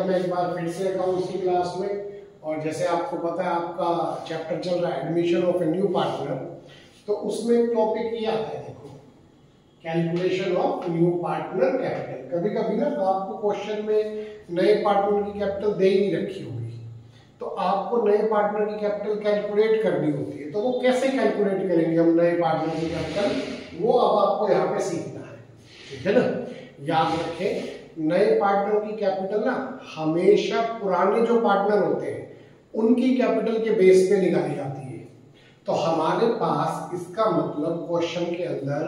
Welcome है एक बार फिर से अकाउंट्स की क्लास में। और जैसे आपको पता है आपका चैप्टर चल रहा है admission of a new partner, तो उसमें टॉपिक ये आता है, देखो calculation of new partner capital. कभी कभी ना तो आपको क्वेश्चन में नए पार्टनर की कैपिटल दे ही नहीं रखी होगी, तो आपको नए पार्टनर की कैपिटल कैलकुलेट करनी होती है। तो वो कैसे कैलकुलेट करेंगे हम नए पार्टनर की कैपिटल, वो अब आपको यहाँ पे सीखना है, ठीक है ना। याद रखें, नए पार्टनर की कैपिटल ना हमेशा पुराने जो पार्टनर होते हैं उनकी कैपिटल के बेस पे निकाली जाती है। तो हमारे पास इसका मतलब क्वेश्चन के अंदर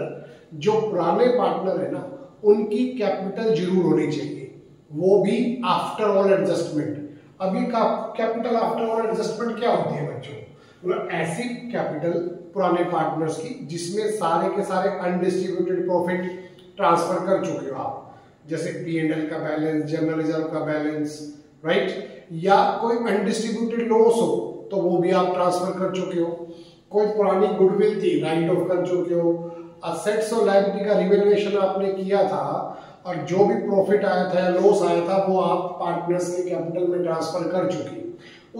जो पुराने पार्टनर है ना उनकी कैपिटल जरूर होनी चाहिए, वो भी आफ्टर ऑल एडजस्टमेंट। अभी का कैपिटल आफ्टर ऑल एडजस्टमेंट क्या होती है बच्चों, मतलब ऐसी कैपिटल पुराने पार्टनर्स की जिसमें सारे के सारे अनडिस्ट्रीब्यूटेड प्रॉफिट ट्रांसफर कर चुके हो आप, जैसे P&L का बैलेंस, जनरल रिजर्व का बैलेंस, राइट, या कोई अनडिस्ट्रीब्यूटेड लॉस हो तो वो भी आप ट्रांसफर कर चुके हो। कोई पुरानी गुडविल थी, राइट ऑफ कर चुके हो। असेट्स और लायबिलिटी का रिवैल्यूएशन आपने किया था और जो भी प्रॉफिट आया था या लॉस आया था वो आप पार्टनर्स के कैपिटल में ट्रांसफर कर चुके।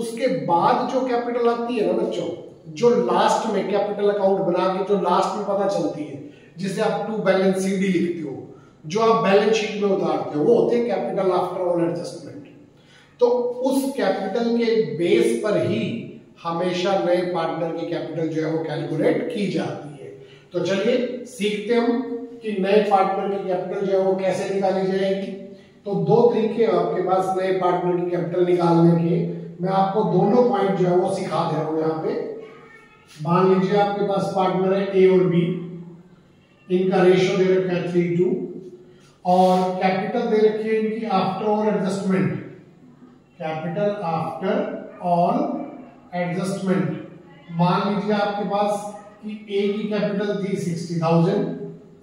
उसके बाद जो कैपिटल आती है ना बच्चों, जो लास्ट में कैपिटल अकाउंट बना के जो लास्ट में पता चलती है, जिसे आप टू बैलेंस CD लिखते हो, जो आप बैलेंस शीट में उतारते हो, वो होते हैं कैपिटल आफ्टर ऑल एडजस्टमेंट। तो उस कैपिटल के बेस पर ही हमेशा नए पार्टनर की कैपिटल जो है वो कैलकुलेट की जाती है। तो चलिए सीखते हम कि नए पार्टनर की कैपिटल जो है वो कैसे निकाली जाएगी। तो दो तरीके हैं आपके पास नए पार्टनर की कैपिटल निकालने के। मैं आपको दोनों पॉइंट जो है वो सिखा दे रहा हूं यहाँ पे। मान लीजिए आपके पास पार्टनर है A और B, इनका रेशियो दे रखा है 3:2 और कैपिटल दे रखी है इनकी after all adjustment, capital after all adjustment. मान लीजिए आपके पास कि A की कैपिटल थी 60,000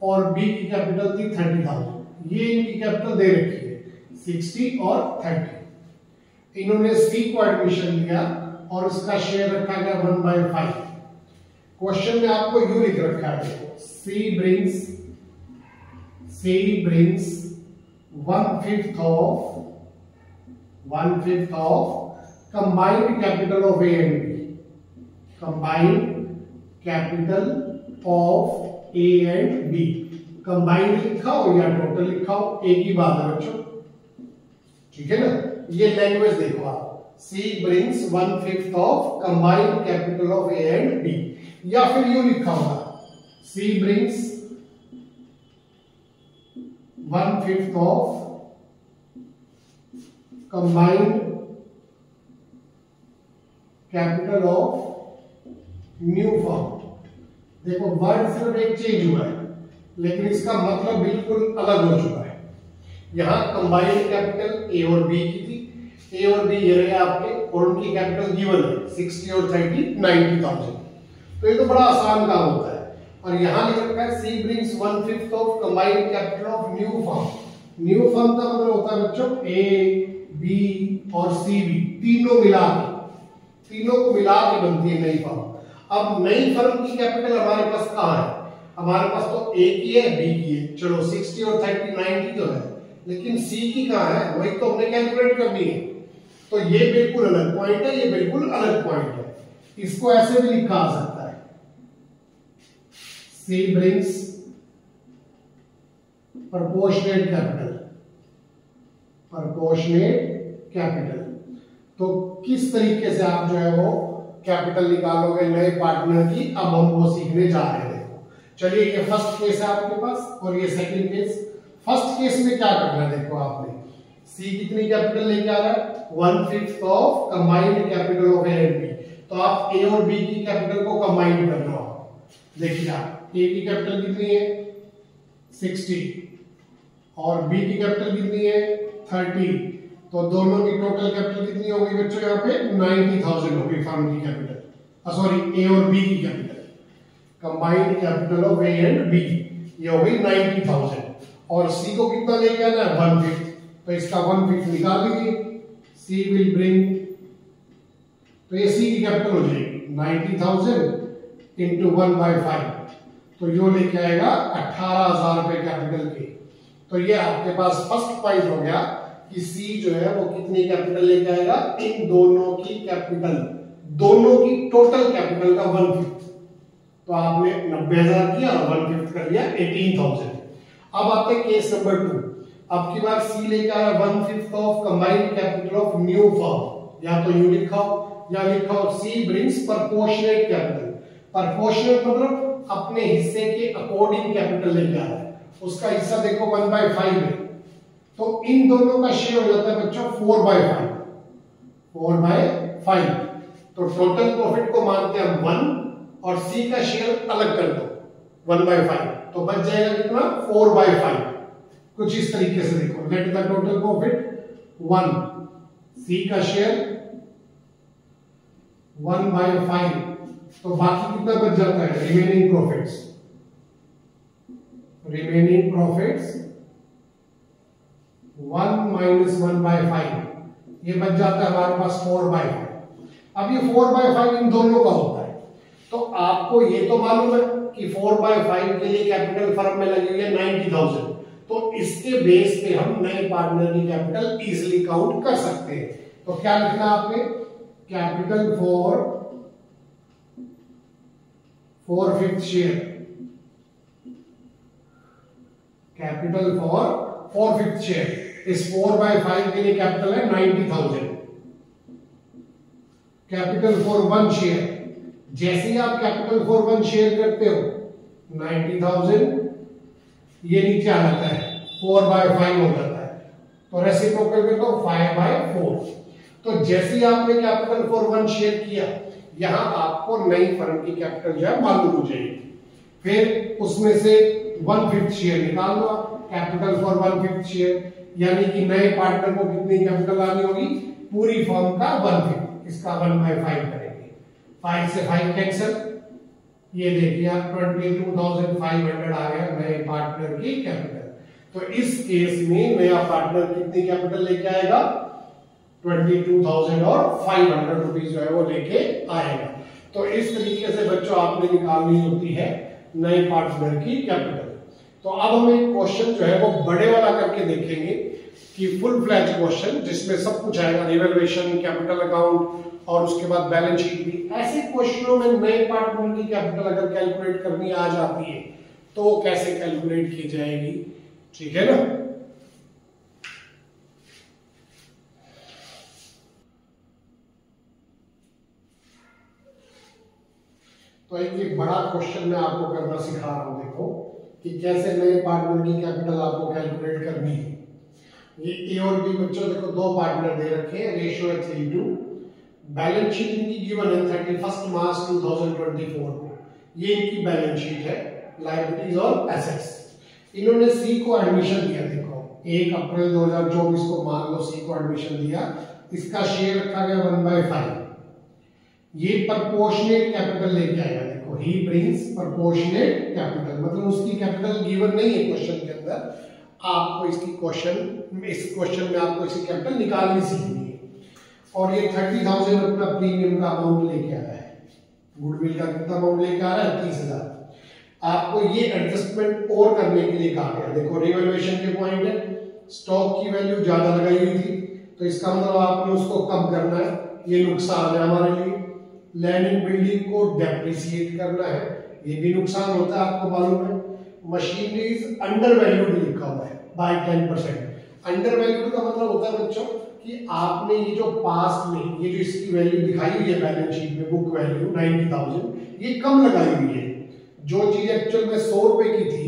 और B की कैपिटल थी 30,000। ये इनकी कैपिटल दे रखी है 60 और 30। इन्होंने C को एडमिशन लिया और इसका शेयर रखा गया 1/5। क्वेश्चन में आपको यू लिख रखा है, देखो C brings 1/5 of combined capital of A and B, combined capital of A and B। combined लिखा हो या टोटल लिखा हो, एक ही बात है बच्चों, ठीक है ना। ये लैंग्वेज देखो आप, C brings 1/5 of combined capital of A and B, या फिर यू लिखा होगा C brings 1/5 of combined capital of new firm। देखो वर्ड सिर्फ एक चेंज हुआ है लेकिन इसका मतलब बिल्कुल अलग हो चुका है। यहां कंबाइंड कैपिटल A और B की थी, A और B ये रहे आपके, और उनकी कैपिटल गिवन है 60 और 30 90,000। तो ये तो बड़ा आसान काम होता है। और यहां लिख रखा है C brings 1/5 of combined capital of new firm। New firm का मतलब होता है बच्चों A, B और C भी तीनों मिला के, तीनों को मिला के बनती है नई फर्म। अब नई फर्म की कैपिटल हमारे पास कहां है, हमारे पास तो A की है, B की है, चलो 60 और 30 90 तो है, लेकिन C की कहां है, वही तो हमने कैलकुलेट करनी है। तो ये बिल्कुल अलग पॉइंट है, ये बिल्कुल अलग पॉइंट है। इसको ऐसे भी लिखा जा सकता है, C brings proportionate capital, proportionate capital। तो किस तरीके से आप जो है वो कैपिटल निकालोगे नए पार्टनर की, अब हम वो सीखने जा रहे हैं। देखो चलिए, ये फर्स्ट केस है आपके पास और ये सेकंड केस। फर्स्ट केस में क्या करना है, देखो आपने C कितनी कैपिटल लेके आ रहा है 1/5 of combined capital of A and B। तो आप A और B की कैपिटल को कंबाइन कर लो। देखिए आप A की कैपिटल कितनी है 60 और B की कैपिटल कितनी है 30, तो दोनों की टोटल कैपिटल कितनी हो गई बच्चों, यहाँ पे 90,000 हो गई फर्म की कैपिटल, सॉरी A और B की capital, combined capital of A and B ये हो गई 90,000। और C को कितना लेके आना है 1/5, तो इसका 1/5 निकाल लीजिए। C विल ब्रिंग, तो ये C की कैपिटल हो जाएगी 90,000 इंटू 1/5, तो यो लेके आएगा 18,000 रुपए कैपिटल के। तो ये आपके पास फर्स्ट पॉइंट हो गया कि सी जो है वो कितनी कैपिटल लेके आएगा, इन दोनों की कैपिटल, दोनों की टोटल कैपिटल का 1/5। तो आपने 90,000 किया और 1/5 कर लिया 18,000। अब आते हैं केस नंबर 2। अब की बार सी लेके आया 1/5 of combined capital of new firm. या तो यूं लिखाओ या लिखाओ सी ब्रिंग्स प्रोपोर्शनेट कैपिटल। प्रोपोर्शनेट मतलब अपने हिस्से के अकॉर्डिंग कैपिटल लेके आ रहा है। उसका हिस्सा देखो 1/5 है, तो इन दोनों का शेयर हो जाता है बच्चों 4/5। 4/5 तो टोटल प्रॉफिट को मानते हैं हम 1 और सी का शेयर अलग कर दो 1/5, तो बच जाएगा कितना 4/5। कुछ इस तरीके से देखो, लेट द टोटल प्रॉफिट 1, सी का शेयर 1/5, तो बाकी कितना बच जाता है, रिमेनिंग प्रॉफिट्स 1 - 1/5, ये बच जाता है हमारे पास 4/5। अब ये 4/5 इन दोनों का होता है, तो आपको ये तो मालूम है कि 4/5 के लिए कैपिटल फर्म में लगी हुई है 90,000, तो इसके बेस पे हम नए पार्टनर की कैपिटल इजीली काउंट कर सकते हैं। तो क्या लिखना आपने, capital for 4/5 share, capital for 4/5 share, इस 4/5 के लिए कैपिटल है 90,000। कैपिटल फॉर 1 शेयर, जैसे ही आप कैपिटल फॉर 1 शेयर करते हो 90,000, ये नीचे आ जाता है 4/5 हो जाता है, तो रेसिप्रोकल कर दो 5/4। तो जैसे ही आपने कैपिटल फॉर 1 शेयर किया, यहां आपको नई फर्म की कैपिटल जो है मालूम हो जाएगी। फिर उसमें से 1/5 शेयर निकाल लो, कैपिटल फॉर 1/5 शेयर, यानी कि नए पार्टनर को कितनी कैपिटल आनी होगी, पूरी फर्म का 1/5, इसका 1/5 करेंगे। 5 से 5 कैंसिल, ये देखिए आप 22,500 आ गया नए पार्टनर की कैपिटल। तो इस केस में नया पार्टनर कितनी कैपिटल लेके आएगा, 22,500 रुपीज जो है वो लेके आएगा। तो इस तरीके से बच्चों आपने निकालनी होती है नए पार्टनर की कैपिटल। तो अब हम एक क्वेश्चन जो है वो बड़े वाला करके देखेंगे कि फुल फ्लैज क्वेश्चन जिसमें सब कुछ आएगा, रिवैल्यूएशन, कैपिटल अकाउंट और उसके बाद बैलेंस शीट भी। ऐसे क्वेश्चनों में नए पार्टनर की कैपिटल अगर कैलकुलेट करनी आ जाती है तो कैसे कैलकुलेट की जाएगी, ठीक है ना। तो एक बड़ा क्वेश्चन मैं आपको करना सिखा रहा हूं, देखो कि कैसे नए पार्टनर की कैपिटल आपको कैलकुलेट करनी है। ये ए और बी बच्चों देखो दो पार्टनर दे रखे हैं, रेशियो है 3:2। बैलेंस शीट इनकी गिवन है 31 मार्च 2024 को। ये इनकी बैलेंस शीट है, लायबिलिटीज और एसेट्स। इन्होंने सी को एडमिशन दिया, देखो 1 अप्रैल 2024 को मान लो सी को एडमिशन दिया, इसका शेयर रखा गया 1/5। ये प्रोपोर्शनेट कैपिटल लेके आएगा, देखो ही ब्रिंग्स प्रोपोर्शनेट कैपिटल, मतलब उसकी कैपिटल गिवन नहीं है क्वेश्चन के अंदर, आपको इस क्वेश्चन में आपको इसकी कैपिटल निकालनी सीखनी है। और ये 30,000 अपना प्रीमियम का अमाउंट लेके आ रहा है, गुडविल का कितना अमाउंट लेके आ रहा है 30,000। आपको ये एडजस्टमेंट और करने के लिए कहा गया, देखो रिवैल्यूएशन के पॉइंट है, स्टॉक की वैल्यू ज्यादा लगाई हुई थी तो इसका मतलब आपने उसको कम करना है, ये नुकसान है हमारे लिए। लैंड बिल्डिंग को डेप्रिसिएट करना है, ये भी नुकसान होता है, आपको मालूम है। मशीनरीज अंडर वैल्यूड लिखा हुआ है बाय 10%। अंडर वैल्यूड का मतलब होता है बच्चों कि आपने ये जो पास्ट में ये जो इसकी वैल्यू दिखाई हुई है बैलेंस शीट में, बुक वैल्यू 90,000, ये कम लगाई हुई है। जो चीज एक्चुअल में 100 रुपए की थी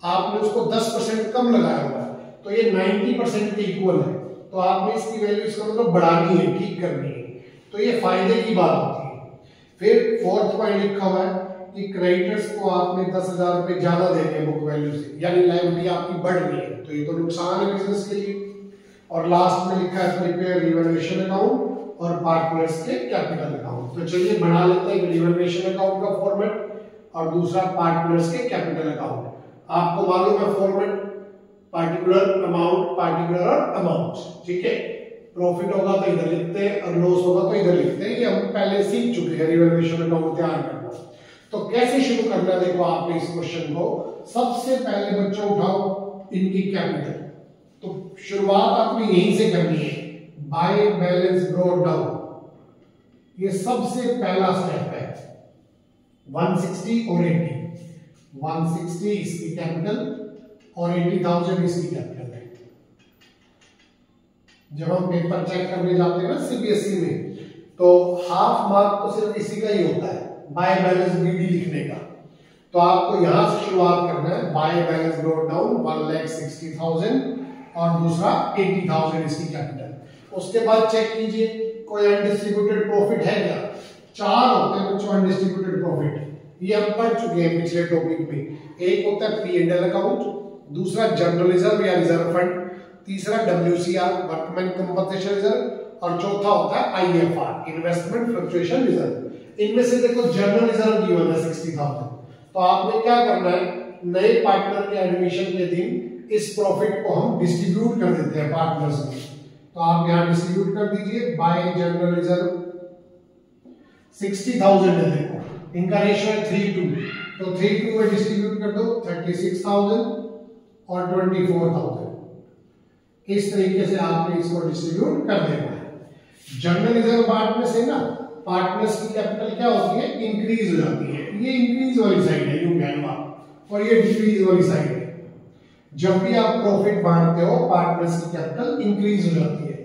आपने उसको 10% कम लगाया हुआ है, तो ये 90% के इक्वल है, तो आपने इसकी वैल्यू इसका मतलब बढ़ानी है, ठीक करनी है, तो ये फायदे की बात होती है। फिर फोर्थ पॉइंट लिखा हुआ है कि क्रेडिटर्स को आपने 10,000 रुपए ज्यादा देने हैं बुक वैल्यू से, यानी लायबिलिटी आपकी बढ़ रही है, तो ये तो नुकसान है बिजनेस के लिए। और लास्ट में लिखा है प्रिपेयर रिवैल्यूएशन अकाउंट और पार्टनर्स के कैपिटल अकाउंट। तो चलिए बना लेते हैं रिवैल्यूएशन अकाउंट का फॉर्मेट और दूसरा पार्टनर्स के कैपिटल अकाउंट। आपको मालूम है फॉर्मेट, पार्टिकुलर अमाउंट, ठीक है। प्रॉफिट होगा तो इधर लिखते हैं और लॉस होगा तो इधर लिखते हैं, ये हम पहले सीख चुके हैं रिवैल्यूएशन अकाउंट तैयार करना। तो कैसे शुरू करना, देखो आपने इस क्वेश्चन को सबसे पहले बच्चों उठाओ इनकी कैपिटल। तो शुरुआत आपने यहीं से करनी है, बाय बैलेंस ब्रॉट डाउन, ये सबसे पहला स्टेप है। 160 और 80, 160 इसकी कैपिटल और 80,000 इसकी कैपिटल है। जब हम पेपर चेक करने जाते हैं ना सीबीएसई में, तो हाफ मार्क तो सिर्फ इसी का ही होता है, बाय बैलेंस बीडी लिखने का। तो आपको यहां से शुरुआत करना है, बाय बैलेंस ब्रॉट डाउन 1,60,000 और दूसरा 80,000 इसकी कैपिटल। उसके बाद चेक कीजिए कोई अनडिस्ट्रीब्यूटेड प्रॉफिट है क्या। 4 होते हैं बच्चों अनडिस्ट्रीब्यूटेड प्रॉफिट, ये हम पढ़ चुके हैं पिछले टॉपिक में। एक होता है P&L अकाउंट, दूसरा जनरल रिजर्व या रिजर्व फंड, तीसरा WCR वर्कमैन कंपनसेशन रिजर्व और चौथा होता है IFR इन्वेस्टमेंट फ्लक्चुएशन रिजर्व। इनमें से देखो जनरल रिजर्व गिवन है 60,000, तो आपने क्या करना है, नए पार्टनर के एडमिशन के दिन इस प्रॉफिट को हम डिस्ट्रीब्यूट कर देते हैं पार्टनर्स में। तो आप यहां डिस्ट्रीब्यूट कर दीजिए, बाय जनरल रिजर्व 60,000 है, देखो इनका रेशियो है 3:2, तो 3:2 में डिस्ट्रीब्यूट कर दो 36,000 और 24,000। इस तरीके से आपने इसको डिस्ट्रीब्यूट कर देना है। जनरल रिजर्व पार्टनर से ना पार्टनर्स की कैपिटल क्या होती है, इंक्रीज हो जाती है। ये इंक्रीज वाली साइड है यूं कह लो आप, और ये डिक्रीज वाली साइड है। जब भी आप प्रॉफिट बांटते हो पार्टनर्स की कैपिटल इंक्रीज हो जाती है,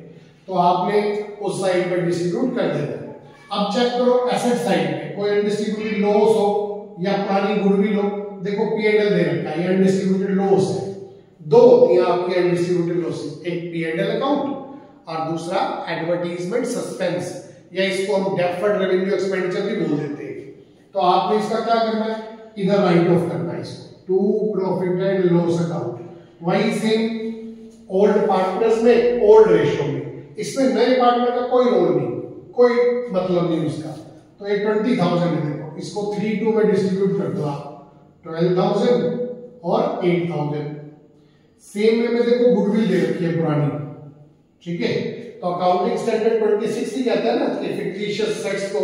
तो आपने उस साइड पर डिस्ट्रीब्यूट कर देना है। अब चेक करो एसेट साइड पे कोई अनडिस्ट्रीब्यूटेड लॉस हो या पुरानी गुडविल हो, देखो P&L दे रखा है, ये अनडिस्ट्रीब्यूटेड लॉस है। दो होती हैं आपके अनडिस्ट्रीब्यूटेड लॉसेस, एक P&L अकाउंट और दूसरा एडवर्टाइजमेंट सस्पेंस, या इसको हम डेफर्ड रेवेन्यू एक्सपेंडिचर भी बोल देते हैं। तो आपने इसका क्या करना है, इधर राइट ऑफ करना है इसको to profit and loss account. वही सेम ओल्ड पार्टनर्स में ओल्ड रेशियो में, इसमें नए पार्टनर का कोई रोल नहीं, कोई मतलब नहीं उसका। तो ये 20,000 है, देखो इसको 3:2 में डिस्ट्रीब्यूट कर दो आप, 12,000 और 8,000। सेम वे में देखो गुडविल दे रखी है पुरानी, ठीक है। तो अकाउंटिंग स्टैंडर्ड 26 ही कहता है ना कि फिक्टिशियस सेट्स को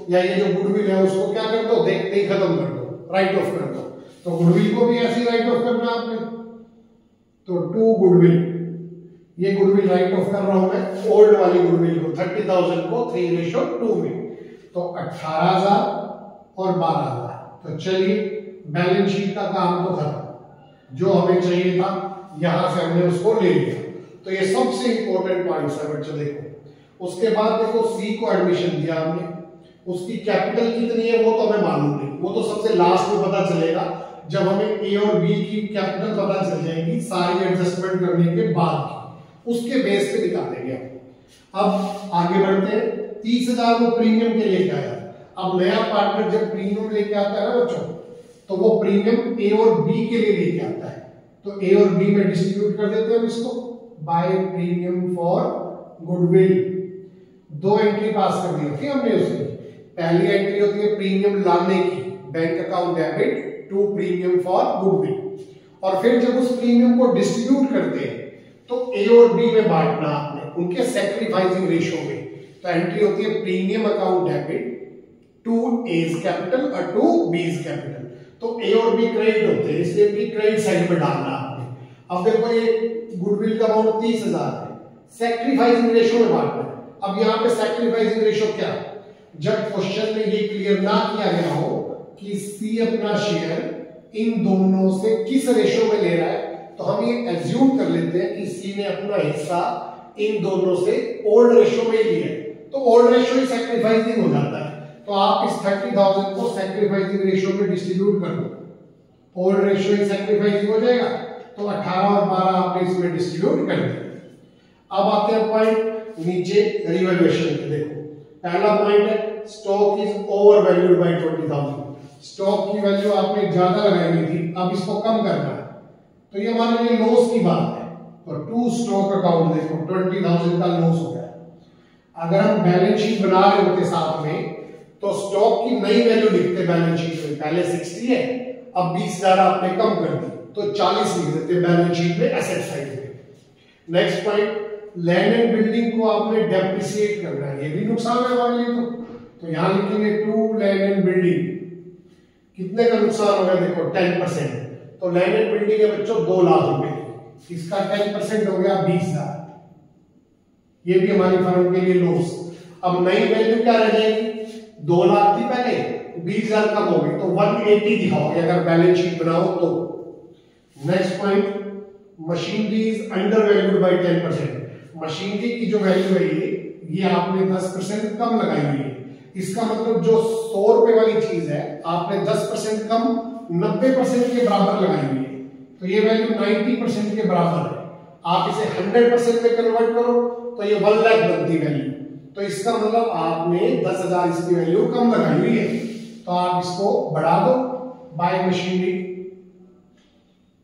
या ये जो गुडविल है उसको क्या कर दो, देखते ही खत्म कर दो, राइट ऑफ कर दो। तो गुडविल को भी ऐसे ही राइट ऑफ करना आपने। तो 2 गुडविल, ये गुडविल राइट ऑफ कर रहा हूं मैं, ओल्ड वाली गुडविल को 30,000 को 3:2 में, तो 18,000 और 12,000। तो चलिए बैलेंस शीट का काम तो खत्म, जो हमें चाहिए था यहां से हमने उसको ले लिया। तो ये सबसे इंपॉर्टेंट पॉइंट्स है बच्चों। देखो उसके बाद देखो सी को एडमिशन दिया हमने, उसकी कैपिटल कितनी है वो तो हमें मालूम नहीं, वो तो सबसे लास्ट में पता चलेगा जब हमें ए और बी की कैपिटल पता चल जाएगी सारी एडजस्टमेंट करने के बाद, उसके बेस पे निकालेंगे हम। अब आगे बढ़ते हैं, 30,000 वो प्रीमियम के लेके आया। अब नया पार्टनर जब प्रीमियम लेके आता है ना बच्चों, तो वो प्रीमियम ए और बी के लिए लेके आता है, तो ए और बी में डिस्ट्रीब्यूट कर देते हैं इसको, by premium for goodwill. 2 entry pass कर दी थी हमने उसकी। पहली एंट्री होती है प्रीमियम लाने की, bank account debit to premium for goodwill, और फिर जब उस प्रीमियम को डिस्ट्रीब्यूट करते हैं तो ए और बी में बांटना आपने उनके सैक्रिफाइसिंग रेशियो में। तो एंट्री होती है premium account debit to A's capital और टू बीज कैपिटल। तो ए और बी क्रेडिट होते हैं, इसलिए इनकी क्रेडिट साइड में डालना आपने। अब देखो ये गुडविल का अमाउंट 30,000 है, सैक्रिफाइसिंग रेशियो में बांटना है। अब यहाँ पे सैक्रिफाइसिंग रेशियो क्या है, जब क्वेश्चन में ये क्लियर ना किया गया हो कि सी अपना शेयर इन दोनों से किस रेशियो में ले रहा है, तो हम ये एज्यूम कर लेते हैं कि सी ने अपना हिस्सा इन दोनों से ओल्ड रेशियो में लिया है, तो ओल्ड रेशियो ही सैक्रिफाइसिंग हो जाता है। तो आप इस 30,000 को सैक्रिफाइसिंग रेशियो में डिस्ट्रीब्यूट कर दो, ओल्ड रेशियो ही सैक्रिफाइसिंग हो जाएगा। तो 18 और 12 आपने इसमें डिस्ट्रीब्यूट कर दिया। अब आते हैं पॉइंट नीचे रिवैल्यूएशन के। देखो पहला पॉइंट है stock is over valued bye 20,000। Stock की वैल्यू आपने ज्यादा लगाई हुई थी, अब इसको कम करना है, तो ये हमारे लिए लॉस की बात है। तो टू स्टॉक अकाउंट देखो 20,000 का लॉस हो गया। अगर हम बैलेंस शीट बना रहे होते साथ में, तो स्टॉक की नई वैल्यू लिखते बैलेंस शीट में, पहले 60 है, अब 20,000 आपने कम कर दी, तो 40 लिख देते बैलेंस शीट में एसेट साइड में। Next point, land and building को आपने डेप्रिसिएट करना है, ये भी नुकसान है हमारे लिए। तो यहां लिखेंगे टू लैंड एंड बिल्डिंग, कितने का नुकसान हो गया देखो 10%। तो लैंड एंड बिल्डिंग है बच्चों 2 लाख रुपए की, इसका 10% हो गया 20,000, ये भी हमारी फर्म के लिए लॉस। अब नई वैल्यू क्या रह जाएगी, 2 लाख थी पहले, 20,000 कम हो गई तो 180 दिखाओगे अगर बैलेंस शीट बनाओ तो। Next point, machinery is under valued bye 10%। Machinery की जो वैल्यू है ये आपने 10% कम लगाई हुई है। इसका मतलब जो 100 रुपए वाली चीज है आपने 10% कम 90% के बराबर लगाई हुई है, तो ये वैल्यू 90% के बराबर है। आप इसे 100% में कन्वर्ट करो तो ये 1 लाख बनती वैल्यू, तो इसका मतलब आपने 10,000 इसकी वैल्यू कम लगाई हुई है, तो आप इसको बढ़ा दो बाय मशीनरी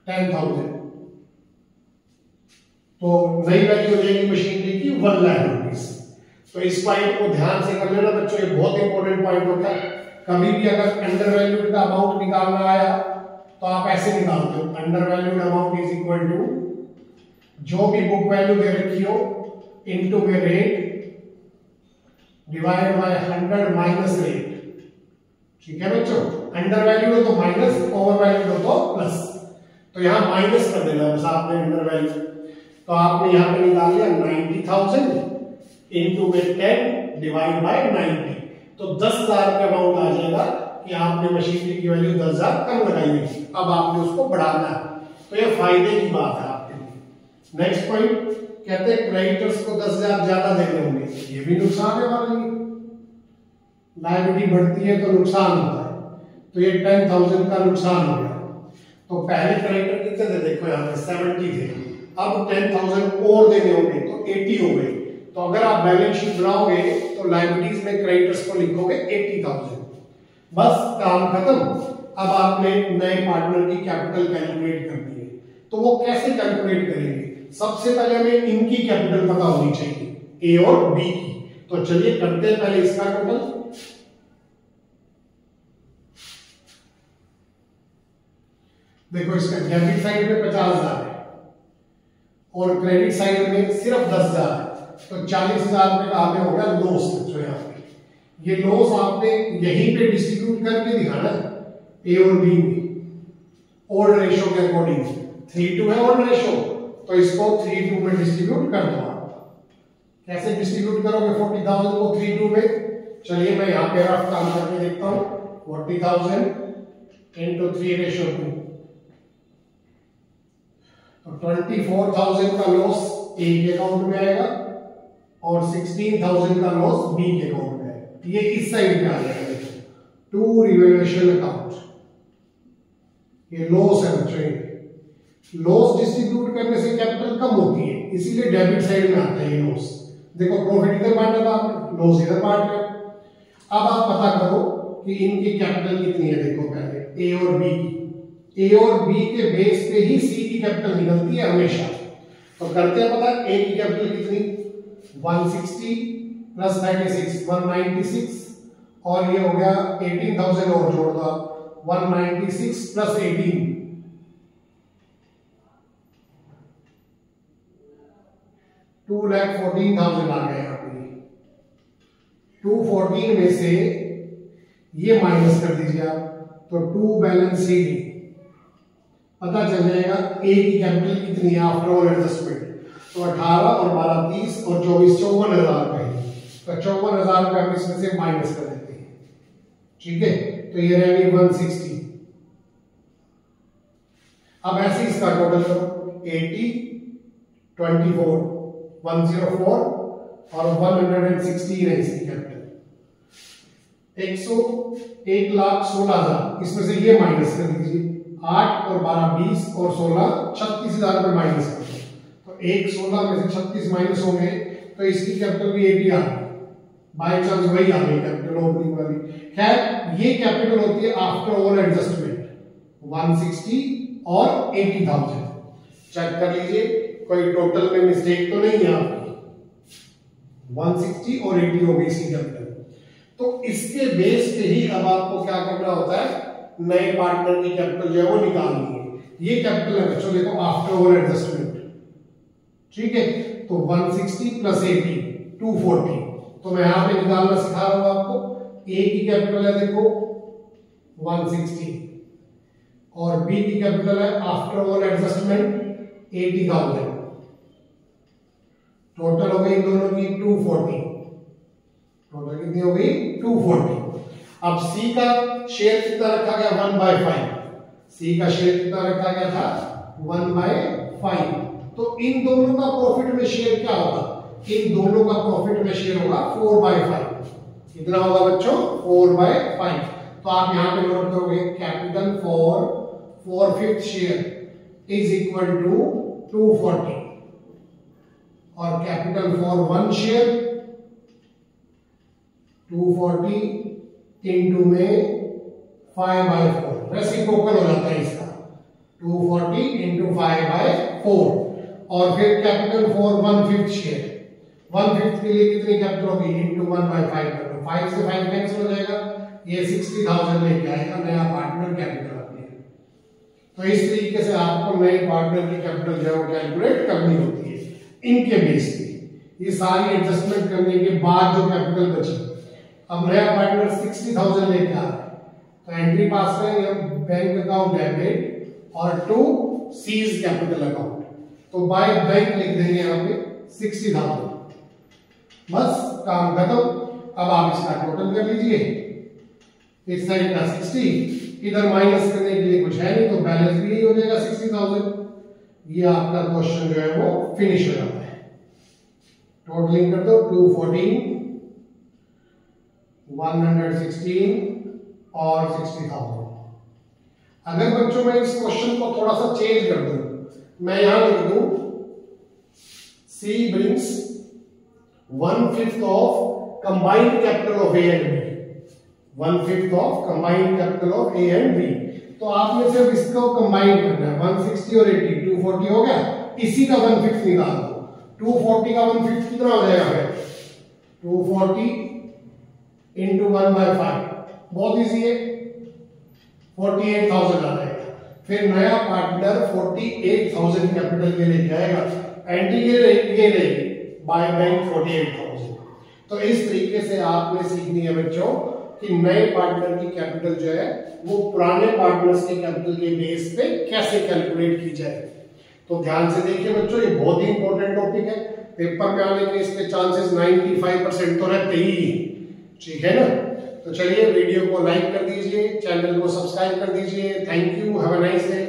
10,000, तो नई वैल्यू हो जाएगी मशीनरी की 1 लाख रुपीस। तो इस पॉइंट को ध्यान से कर लेना बच्चों, ये बहुत इंपॉर्टेंट पॉइंट होता है। कभी भी अगर अंडर वैल्यूड का अमाउंट निकालना आया तो आप ऐसे निकालते हो, under valued amount is equal to जो भी बुक वैल्यू दे रखी हो इनटू में rate divide by 100 minus rate. ठीक है बच्चों, अंडर वैल्यूड हो तो माइनस, ओवर वैल्यूड हो तो प्लस, तो यहां माइनस कर देना बस आपने अंडर वैल्यू। तो आपने यहां पे निकाल लिया 90,000 इनटू में 10 डिवाइड बाय 90, तो 10,000 का अमाउंट आ जाएगा कि आपने मशीनरी की वैल्यू 10,000 कम लगाई हुई, अब आपने उसको बढ़ाना है, तो ये फायदे की बात है आपके लिए। नेक्स्ट पॉइंट कहते हैं क्रेडिटर्स को 10,000 ज्यादा देने होंगे, ये भी नुकसान है हमारे लिए, लायबिलिटी बढ़ती है तो नुकसान होता है, तो ये 10,000 का नुकसान हो गया। तो पहले क्रेडिटर कितने थे, देखो यहाँ पे 70 थे, अब 10,000 और देने होंगे तो 80 हो गए। तो अगर आप बैलेंस शीट बनाओगे तो लायबिलिटीज में क्रेडिटर्स को लिखोगे 80,000, बस काम खत्म। अब आपने नए पार्टनर की कैपिटल कैलकुलेट करनी है, तो वो कैसे कैलकुलेट करेंगे, सबसे पहले हमें इनकी कैपिटल पता होनी चाहिए, ए और बी की। तो चलिए करते हैं पहले इसका टोटल। देखो इसका डेबिट साइड में 50,000 है और क्रेडिट साइड में सिर्फ 10,000 है, तो 40,000 रुपए का आपने हो गया लॉस। बच्चों यहाँ पे ये लॉस आपने यहीं पे डिस्ट्रीब्यूट करके दिखाना है, ए और बी में ओल्ड रेशो के अकॉर्डिंग। 3:2 है ओल्ड रेशो, तो इसको 3:2 में डिस्ट्रीब्यूट कर दो। आप कैसे डिस्ट्रीब्यूट करोगे 40,000 को 3:2 में, चलिए मैं यहाँ पे रफ काम करके देखता हूँ। 40,000 इंटू 3:2, तो 24,000 का लॉस ए के अकाउंट में आएगा और 16,000 का लॉस बी के अकाउंट में आएगा। ये इस साइड पे आ जाएगा, टू रिवैल्यूएशन अकाउंट, ये लॉस है बच्चों। लॉस डिस्ट्रीब्यूट करने से कैपिटल कम होती है, इसीलिए डेबिट साइड में आता है ये लॉस। देखो प्रॉफिट इधर बांटा था आपने, लॉस इधर बांट है। अब आप पता करो कि इनकी कैपिटल कितनी है। देखो पहले ए और बी की, ए और बी के बेस पे ही सी की कैपिटल निकलती है हमेशा। तो करते हैं पता, ए की कैपिटल कितनी 160 प्लस 96 196, और ये हो गया 18,000 और जोड़ दो 196 प्लस 18 2,14,000 आ गया यहाँ पे। 214 में से ये माइनस कर दीजिए आप, तो 2 बैलेंस सी डी, पता चल जाएगा ए की कैपिटल कितनी है आफ्टर ऑल एडजस्टमेंट। तो 18 और 12 30 और 24 54,000 रुपए, तो 54,000 रुपए हम इसमें से माइनस कर देते हैं। ठीक है, तो ये रहेगी 160। अब ऐसे इसका टोटल करो, 80 24 104 और 116 है इसकी कैपिटल। 1,16,000 इसमें से ये माइनस कर दीजिए, 8 और 12 20 और 16 36,000 रुपए माइनस कर दो। तो 1,16 में से 36 माइनस होंगे तो इसकी कैपिटल भी 80 आ गई, बाय चांस वही आ गई कैपिटल ओपनिंग वाली। खैर ये कैपिटल होती है आफ्टर ऑल एडजस्टमेंट, 160 और 80,000। चेक कर लीजिए कोई टोटल में मिस्टेक तो नहीं है आपकी, 160 और 80 हो गई इसकी कैपिटल। तो इसके बेस पे ही अब आपको क्या करना होता है, नए पार्टनर की कैपिटल जो है वो निकालनी है। ये कैपिटल है बच्चों देखो आफ्टर ऑल एडजस्टमेंट। ठीक है, तो 160 प्लस 80 240। तो मैं यहां पे निकालना सिखा रहा हूं आपको। ए की कैपिटल है देखो 160 और बी की कैपिटल है आफ्टर ऑल एडजस्टमेंट 80,000, टोटल हो गई इन दोनों की 240, टोटल कितनी हो गई 240। अब सी का शेयर कितना रखा गया 1/5, सी का शेयर कितना रखा गया था 1/5। तो इन दोनों का प्रॉफिट में शेयर क्या होगा, इन दोनों का प्रॉफिट में शेयर होगा 4/5। कितना होगा बच्चों 4/5। तो आप यहां पे नोट करोगे capital for 4/5 share is equal to 240 और कैपिटल फॉर 1 शेयर 240 इंटू में 5/4, रेसिप्रोकल हो जाता है इसका 240 इंटू 5/4। और फिर कैपिटल फॉर 1/5 शेयर, 1/5 के लिए कितनी कैपिटल होगी इंटू 1/5 कर दो, 5 से 5 कैंसिल हो जाएगा, ये 60,000 लेके आएगा नया पार्टनर कैपिटल अपने। तो इस तरीके से आपको नए पार्टनर की कैपिटल जो है वो कैलकुलेट करनी होती है इनके बेस पे। ये सारी एडजस्टमेंट करने के बाद जो कैपिटल बची, अब नया पार्टनर 60,000 लेके आ रहा है, तो एंट्री पास करेंगे हम बैंक अकाउंट डेबिट और टू सीज कैपिटल अकाउंट, तो बाय बैंक लिख देंगे यहाँ पे 60,000, बस काम खत्म। अब आप इसका टोटल कर लीजिए, इस साइड का 60, इधर माइनस करने के लिए कुछ है नहीं तो बैलेंस भी हो जाएगा 60,000। ये आपका क्वेश्चन जो है वो फिनिश हो जाता है। टोटलिंग कर दो 214, 116 और 60,000। अगर बच्चों मैं इस क्वेश्चन को थोड़ा सा चेंज कर दूं, मैं यहां लिख दूं C brings 1/5 of combined capital of A and B, 1/5 of combined capital of A and B। तो आपने सिर्फ इसको कंबाइन करना है, 160 और 80 240 हो गया, इसी का 1/5 निकाल दो। 240 का 1/5 कितना हो जाएगा फिर 240 इंटू 1/5, बहुत इजी है, 48,000 आ जाएगा। फिर नया पार्टनर 48,000 कैपिटल के लेके आएगा, एंट्री ये रहेगी बाय बैंक 48,000। तो इस तरीके से आपने सीखनी है बच्चों कि नए पार्टनर की कैपिटल जो है वो पुराने पार्टनर्स के कैपिटल के बेस पे कैसे कैलकुलेट की जाए। तो ध्यान से देखिए बच्चों, ये बहुत ही इंपॉर्टेंट टॉपिक है, पेपर में आने के इसके चांसेस 95% तो रहते ही, ठीक है ना। तो चलिए वीडियो को लाइक कर दीजिए, चैनल को सब्सक्राइब कर दीजिए। Thank you, have a nice day.